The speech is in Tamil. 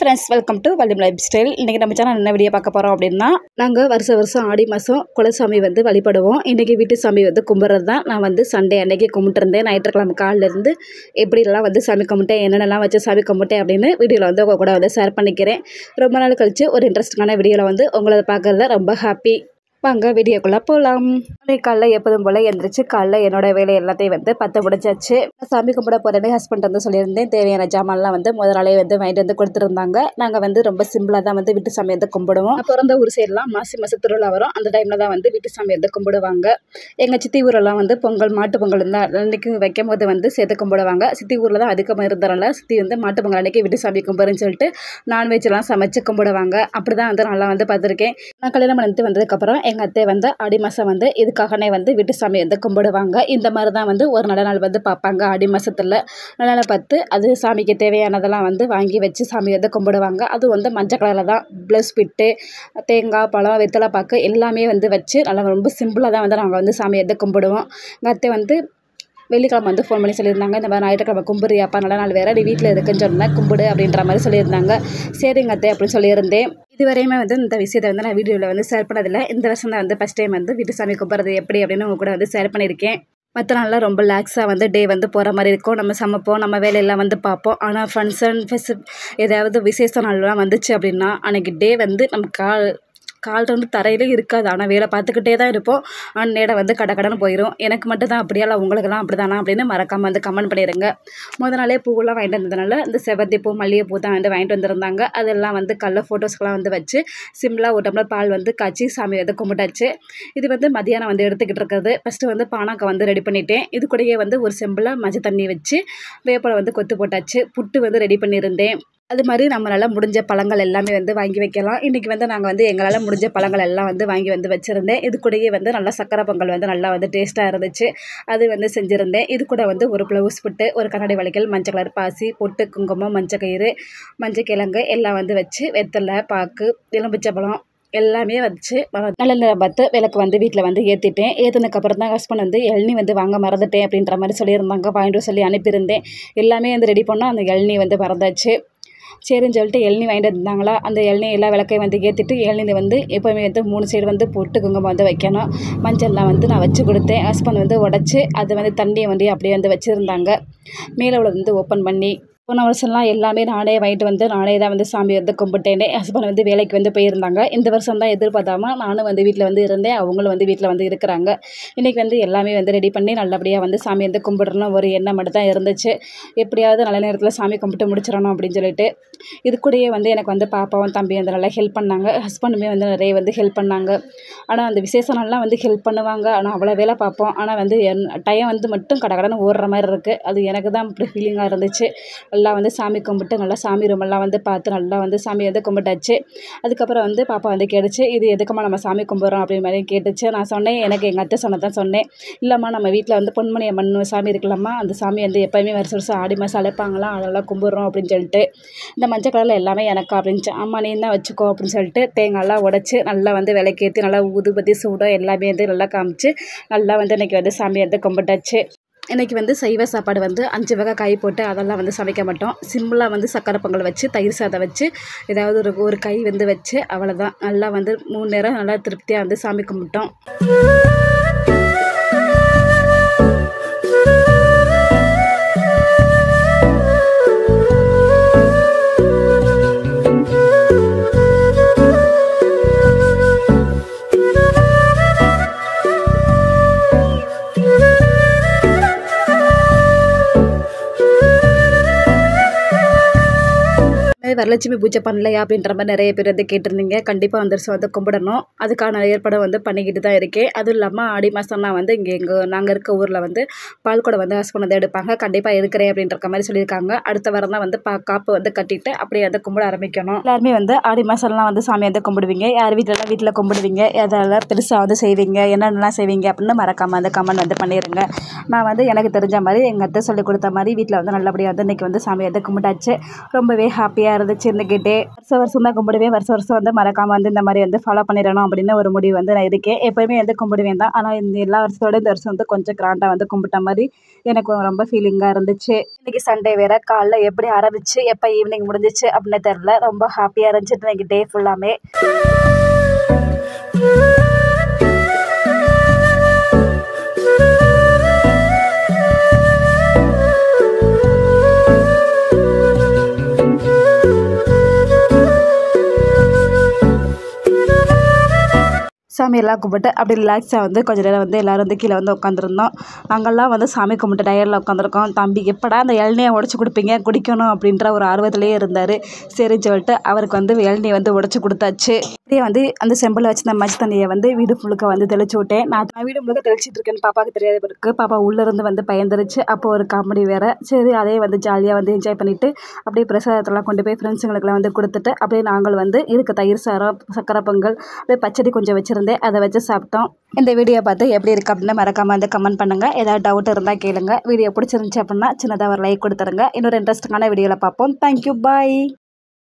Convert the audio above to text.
Friends, welcome to வள்ளியம் life style. இன்றைக்கி நம்ம சேனல் என்ன வீடியோ பார்க்க போகிறோம் அப்படின்னா, நாங்கள் வருஷம் ஆடி மாதம் குலசாமி வந்து வழிபடுவோம். இன்றைக்கி வீட்டு சாமி வந்து கும்பிட்றது தான். நான் வந்து சண்டே அன்றைக்கி கும்பிட்டுருந்தேன். ஞாயிற்றுக்கிழமை காலிலேருந்து எப்படிலாம் வந்து சாமி கும்பிட்டேன், என்னென்னலாம் வச்சு சாமி கும்பிட்டேன் அப்படின்னு வீடியோவில் வந்து உங்கள் கூட வந்து ஷேர் பண்ணிக்கிறேன். ரொம்ப நாள் கழித்து ஒரு இன்ட்ரெஸ்டிங்கான வீடியோவில் வந்து உங்களை பார்க்குறத ரொம்ப ஹாப்பி. வாங்க வீடியோக்குள்ளே போகலாம். காலைல எப்போதும் போல் எழுந்திரிச்சு காலைல என்னோடய வேலை எல்லாத்தையும் வந்து 10 முடிச்சாச்சு. சாமி கும்பிட போகிறேன்னு ஹஸ்பண்ட் வந்து சொல்லியிருந்தேன். தேவையான ஜாமான்லாம் வந்து முதல் நாளே வந்து வாங்கிட்டு வந்து கொடுத்துருந்தாங்க. நாங்கள் வந்து ரொம்ப சிம்பிளாக தான் வந்து வீட்டு சாமி வந்து கும்பிடுவோம். பிறந்த ஊர் சைடெலாம் மாசி மாதம் திருவிழா வரும். அந்த டைமில் தான் வந்து வீட்டு சாமி வந்து கும்பிடுவாங்க. எங்கள் சித்தி ஊரெல்லாம் வந்து பொங்கல் மாட்டு பொங்கல் இருந்தால் அன்றைக்கி வைக்கும் போது வந்து சேர்த்து கும்பிடுவாங்க. சித்தி ஊரில் தான் அதிகமாக இருந்தனால சித்தி வந்து மாட்டு பொங்கல் அன்றைக்கி வீட்டு சாமி கும்பிடுன்னு சொல்லிட்டு நான்வெஜ்லாம் சமைச்சு கும்பிடுவாங்க. அப்படி தான் வந்து நல்லா வந்து பார்த்துருக்கேன். நான் கல்யாணம் பண்ணிட்டு வந்ததுக்கப்புறம் எங்கள் அத்தை வந்து ஆடி மாதம் வந்து இதுக்காகனே வந்து வீட்டு சாமி வந்து கும்பிடுவாங்க. இந்த மாதிரி தான் வந்து ஒரு நல்ல நாள் வந்து பார்ப்பாங்க. ஆடி மாதத்தில் நல்ல நாள் பார்த்து அது சாமிக்கு தேவையானதெல்லாம் வந்து வாங்கி வச்சு சாமி வந்து கும்பிடுவாங்க. அது வந்து மஞ்சள் கலரில் தான் ப்ளவுஸ் பிட்டு, தேங்காய் பழம், வெத்தலை பாக்கு எல்லாமே வந்து வச்சு நல்லா ரொம்ப சிம்பிளாக தான் வந்து நாங்கள் வந்து சாமி வந்து கும்பிடுவோம். எங்கள் அத்தை வந்து வெள்ளிக்கிழமை வந்து ஃபோன் பண்ணி சொல்லியிருந்தாங்க, இந்த மாதிரி ஞாயிற்றுக்கிழமை கும்பிடுறியாப்பா, நல்ல நாள் வேறு, நீ வீட்டில் இருக்குன்னு சொன்னால் கும்பிடு அப்படின்ற மாதிரி சொல்லியிருந்தாங்க. சரிங்க அத்தை அப்படின்னு சொல்லியிருந்தேன். இதுவரையுமே வந்து இந்த விஷயத்தை வந்து நான் வீடியோவில் வந்து ஷேர் பண்ணதில்லை. இந்த வருஷம் தான் வந்து ஃபஸ்ட் டைம் வந்து வீட்டு சாமி கும்பிட்றது எப்படி அப்படின்னு உங்க கூட வந்து ஷேர் பண்ணியிருக்கேன். மற்ற நாளில் ரொம்ப ரிலாக்ஸாக வந்து டே வந்து போகிற மாதிரி இருக்கும். நம்ம சமைப்போம், நம்ம வேலையெல்லாம் வந்து பார்ப்போம். ஆனால் ஃபங்க்ஷன் ஏதாவது விசேஷ நாள்லாம் வந்துச்சு அப்படின்னா அன்றைக்கி டே வந்து நம்ம கால் வந்து தரையிலே இருக்காது. ஆனால் வேலை பார்த்துக்கிட்டே தான் இருப்போம். ஆனால் நேரம் வந்து கடன்னு போயிடும். எனக்கு மட்டும் தான் அப்படியா, இல்லை உங்களுக்கெல்லாம் அப்படி தானா அப்படின்னு மறக்காமல் வந்து கமெண்ட் பண்ணிடுங்க. முதல் நாளே பூவெல்லாம் வாங்கிட்டு வந்ததுனால இந்த செவந்தி பூ, மல்லிகைப்பூ தான் வந்து வாங்கிட்டு வந்திருந்தாங்க. அதெல்லாம் வந்து கல்ல ஃபோட்டோஸ்க்கெலாம் வந்து வச்சு சிம்பிளாக ஒரு டம்ளர் பால் வந்து காய்ச்சி சாமி வந்து கும்பிட்டாச்சு. இது வந்து மதியானம் வந்து எடுத்துக்கிட்டு இருக்கிறது. ஃபஸ்ட்டு வந்து பானாக்கை வந்து ரெடி பண்ணிட்டேன். இது கூடயே வந்து ஒரு செம்பில் மஞ்சள் தண்ணி வச்சு வேப்பலை வந்து கொத்து போட்டாச்சு. புட்டு வந்து ரெடி பண்ணியிருந்தேன். அது மாதிரி நம்மளால் முடிஞ்ச பழங்கள் எல்லாமே வந்து வாங்கி வைக்கலாம். இன்றைக்கி வந்து நாங்கள் வந்து எங்களால் முடிஞ்ச பழங்கள் எல்லாம் வந்து வாங்கி வந்து வச்சுருந்தேன். இது கூடயே வந்து நல்லா சக்கரை பொங்கல் வந்து நல்லா வந்து டேஸ்ட்டாக இருந்துச்சு. அது வந்து செஞ்சுருந்தேன். இது கூட வந்து ஒரு ப்ளவுஸ் புட்டு, ஒரு கண்ணாடி வளைக்கல், மஞ்சள் கலர் பாசி, பொட்டு, குங்குமம், மஞ்சள் கயிறு, மஞ்சள் கிழங்கு எல்லாம் வந்து வச்சு வெத்தலை பாக்கு, எலும்பிச்சம்பழம் எல்லாமே வச்சு நல்ல நேரம் பார்த்து விளக்கு வந்து வீட்டில் வந்து ஏற்றிட்டேன். ஏற்றினதுக்கப்புறம் தான் ஹஸ்பண்ட் வந்து இளநீ வந்து வாங்க மறந்துட்டேன் அப்படின்ற மாதிரி சொல்லியிருந்தாங்க. வாங்கிட்டு சொல்லி அனுப்பியிருந்தேன். எல்லாமே வந்து ரெடி பண்ணோம். அந்த இளநீ வந்து மறந்தாச்சு. சரின்னு சொல்லிட்டு இளநீ வாங்கிட்டு வந்தாங்களா, அந்த இளநீ எல்லா விளக்கையும் வந்து ஏற்றிட்டு இளநீ வந்து எப்போவுமே வந்து 3 சைடு வந்து போட்டு குங்குமம் வந்து வைக்கணும். மஞ்சள்லாம் வந்து நான் வச்சு கொடுத்தேன். ஹஸ்பண்ட் வந்து உடச்சி அது வந்து தண்ணியை வந்து அப்படியே வந்து வச்சுருந்தாங்க. மேலே உள்ள வந்து ஓப்பன் பண்ணி போன வருஷம்லாம் எல்லாமே நானே வாங்கிட்டு வந்து நானே தான் வந்து சாமி வந்து கும்பிட்டேனே. ஹஸ்பண்ட் வந்து வேலைக்கு வந்து போயிருந்தாங்க. இந்த வருஷம் தான் எதிர்பார்த்தாமல் நானும் வந்து வீட்டில் வந்து இருந்தேன். அவங்களும் வந்து வீட்டில் வந்து இருக்கிறாங்க. இன்றைக்கி வந்து எல்லாமே வந்து ரெடி பண்ணி நல்லபடியாக வந்து சாமி வந்து கும்பிடணும் ஒரு எண்ணம் மட்டும் தான் இருந்துச்சு. எப்படியாவது நல்ல நேரத்தில் சாமி கும்பிட்டு முடிச்சிடணும் அப்படின்னு சொல்லிட்டு. இது கூடயே வந்து எனக்கு வந்து பாப்பாவும் தம்பி வந்து நல்லா ஹெல்ப் பண்ணாங்க. ஹஸ்பண்டுமே வந்து நிறைய வந்து ஹெல்ப் பண்ணாங்க. ஆனால் அந்த விசேஷ நாள்லாம் வந்து ஹெல்ப் பண்ணுவாங்க. ஆனால் அவ்வளோ வேலை பார்ப்போம். ஆனால் வந்து டைம் வந்து மட்டும் கடன்னு ஓடுற மாதிரி இருக்குது. அது எனக்கு தான் இப்படி ஃபீலிங்காக இருந்துச்சு. நல்லா வந்து சாமி கும்பிட்டு நல்லா சாமி ரூமெல்லாம் வந்து பார்த்து நல்லா வந்து சாமி வந்து கும்பிட்டாச்சு. அதுக்கப்புறம் வந்து பாப்பா வந்து கேட்டுச்சு, இது எதுக்குமா நம்ம சாமி கும்பிட்றோம் அப்படின்னு மாதிரி கேட்டுச்சு. நான் சொன்னேன், எனக்கு எங்கள் அத்தை சொன்னதான் சொன்னேன். இல்லைம்மா, நம்ம வீட்டில் வந்து பொன்மணி அம்மன் சாமி இருக்கலாமா, அந்த சாமி வந்து எப்போயுமே வருஷம் ஆடி மாதம் அழைப்பாங்களாம், அதெல்லாம் கும்பிட்றோம் அப்படின்னு சொல்லிட்டு. இந்த மஞ்சள் கலரில் எல்லாமே எனக்கு அப்படின்ச்சு. அம்மா நீ தான் வச்சுக்கோ அப்படின்னு சொல்லிட்டு தேங்காயெல்லாம் உடச்சி நல்லா வந்து விளக்கேற்றி நல்லா ஊதுபத்தி சூடம் எல்லாமே வந்து நல்லா காமிச்சு நல்லா வந்து இன்றைக்கி வந்து சாமி வந்து கும்பிட்டாச்சு. இன்றைக்கி வந்து சைவ சாப்பாடு வந்து 5 வகை காய் போட்டு அதெல்லாம் வந்து சமைக்க மாட்டோம். சிம்பிளாக வந்து சக்கரை பொங்கல் வச்சு தயிர் சாதம் வச்சு ஏதாவது ஒரு கை வந்து வச்சு அவ்வளோதான். நல்லா வந்து 3 நேரம் நல்லா திருப்தியாக வந்து சாமி கும்பிட்டோம். வரலட்சுமி பூஜை பண்ணலையா அப்படின்ற மாதிரி நிறைய பேர் வந்து கேட்டிருந்தீங்க. கண்டிப்பாக அந்த வருஷம் வந்து கும்பிடணும். அதுக்கான ஏற்பாடு வந்து பண்ணிக்கிட்டு தான் இருக்கேன். அதுவும் இல்லாமல் ஆடி மாதம்னா வந்து நாங்கள் இருக்க ஊரில் வந்து பால் கூட வந்து ஹஸ்பண்ட் வந்து எடுப்பாங்க. கண்டிப்பாக இருக்கிறேன் அப்படின்ற மாதிரி சொல்லியிருக்காங்க. அடுத்த வாரம் தான் வந்து காப்பு வந்து கட்டிட்டு அப்படியே வந்து கும்பிட ஆரம்பிக்கணும். எல்லாருமே வந்து ஆடி மாதம்லாம் வந்து சாமி வந்து கும்பிடுவீங்க. யார் வீட்டில் கும்பிடுவீங்க, எதெல்லாம் பெருசாக வந்து செய்வீங்க, என்னென்னலாம் செய்வீங்க அப்படின்னு மறக்காமல் வந்து கமெண்ட் வந்து பண்ணிடுங்க. நான் வந்து எனக்கு தெரிஞ்ச மாதிரி எங்கள் அத்தை சொல்லி கொடுத்த மாதிரி வீட்டில் வந்து நல்லபடியாக வந்து இன்றைக்கி வந்து சாமி வந்து கும்பிட்டாச்சு. ரொம்பவே ஹாப்பியாக இருந்துச்சு இன்னைக்கிட்டே. வருஷம் தான் கும்பிடுவேன். வருஷம் வந்து மறக்காமல் வந்து இந்த மாதிரி வந்து ஃபாலோ பண்ணிடணும் அப்படின்னு ஒரு முடிவு வந்து நான் இருக்கேன். எப்போயுமே வந்து கும்பிடுவேன் தான். ஆனால் இந்த எல்லா வருஷத்தோட இந்த வருஷம் வந்து கொஞ்சம் கிராண்டாக வந்து கும்பிட்ட மாதிரி எனக்கு ரொம்ப ஃபீலிங்காக இருந்துச்சு. இன்றைக்கி சண்டே வேறு. காலைல எப்படி ஆரம்பிச்சு எப்போ ஈவினிங் முடிஞ்சிச்சு அப்படின்னு தெரில. ரொம்ப ஹாப்பியாக இருந்துச்சு இன்றைக்கி டே ஃபுல்லாமே. சாமியெல்லாம் கும்பிட்டு அப்படி ரிலாக்ஸாக வந்து கொஞ்சம் நேரம் வந்து எல்லோரும் வந்து கீழே வந்து உட்காந்துருந்தோம். நாங்கள்லாம் வந்து சாமி கும்பிட்டு டயரில் உட்காந்துருக்கோம். தம்பி எப்படா அந்த இளநியை உடச்சி கொடுப்பீங்க, குடிக்கணும் அப்படின்ற ஒரு ஆர்வத்திலே இருந்தார். சரின்னு சொல்லிட்டு அவருக்கு வந்து இளநியை வந்து உடச்சி கொடுத்தாச்சு. அப்படியே வந்து அந்த செம்பில் வச்சு அந்த மஞ்சள் தண்ணியை வந்து வீடு முழுக்க வந்து தெளிச்சு விட்டேன். நான் வீடு முழுக்க தெளிச்சிட்டு இருக்கேன்னு பாப்பாவுக்கு தெரியாத பிறகு பாப்பா உள்ளேருந்து வந்து பயந்துருச்சு. அப்போ ஒரு காமெடி வேறு. சரி அதே வந்து ஜாலியாக வந்து என்ஜாய் பண்ணிவிட்டு அப்படியே பிரசாதத்தெல்லாம் கொண்டு போய் ஃப்ரெண்ட்ஸுங்களுக்குலாம் வந்து கொடுத்துட்டு அப்படியே நாங்கள் வந்து இதுக்கு தயிர் சாதம், சக்கரை பொங்கல், அப்படியே பச்சடி கொஞ்சம் வச்சுருந்தேன். அதை வச்சு சாப்பிட்டோம். இந்த வீடியோ பார்த்து எப்படி இருக்குது அப்படின்னு மறக்காமல் வந்து கமெண்ட் பண்ணுங்கள். ஏதாவது டவுட் இருந்தால் கேளுங்க. வீடியோ பிடிச்சிருந்துச்சு அப்படின்னா சின்னதாக ஒரு லைக் கொடுத்துருங்க. இன்னொரு இன்ட்ரெஸ்டிங்கான வீடியோவில் பார்ப்போம். தேங்க்யூ, பாய்.